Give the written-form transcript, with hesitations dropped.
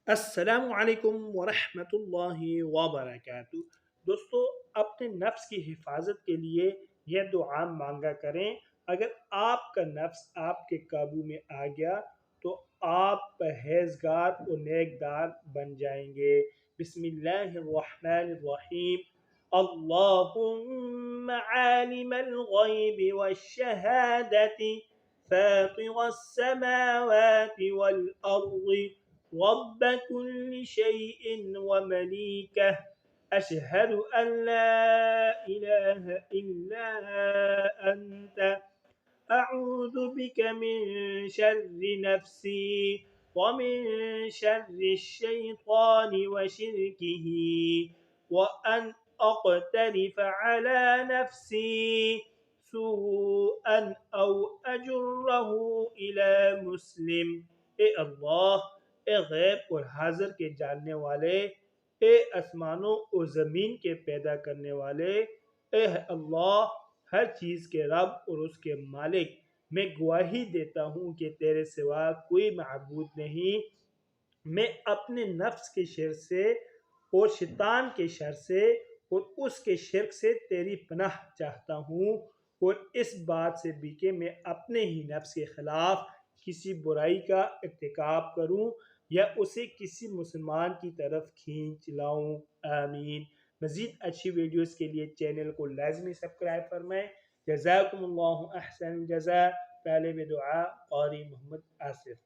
अस्सलामु अलैकुम वरहमतुल्लाहि वबरकातुहू। दोस्तों, अपने नफ्स की हिफाजत के लिए यह दुआ मांगा करें। अगर आपका नफ्स आपके काबू में आ गया तो आप परहेजगार और नेकदार बन जाएंगे। बिस्मिल्लाहिर्रहमानिर्रहीम। अल्लाहुम्मा आलिमल गैबि वश्शहादति फातिरस समावाति वल अर्ज़ि रब्ब कुल्लि शैइन व मलीकह अशहदु अन ला इलाहा इल्ला अंत अऊज़ु बिक मिन शर्रि नफ्सी व मिन शर्रि शैतानि व शिरकिही व अन अक़तरिफ़ अला नफ्सी सूअन औ अजुर्रहु इला मुस्लिम। ए अल्लाह, ए गैब और हाजिर के जानने वाले, ए आसमानों और ज़मीन के पैदा करने वाले, ए अल्लाह, हर चीज़ के रब और उसके मालिक, मैं गवाही देता हूँ कि तेरे सिवा कोई माबूद नहीं। मैं अपने नफ्स के शर से और शैतान के शर से और उसके शिर्क से तेरी पनाह चाहता हूँ, और इस बात से भी कि मैं अपने ही नफ्स के खिलाफ किसी बुराई का इर्तिकाब करूँ या उसे किसी मुसलमान की तरफ खींच लाऊं। आमीन। मज़ीद अच्छी वीडियोस के लिए चैनल को लाजमी सब्सक्राइब फरमाएँ। जज़ाकुमुल्लाहु अहसन जज़ा। तालिब दुआ क़ारी मोहम्मद आसिफ।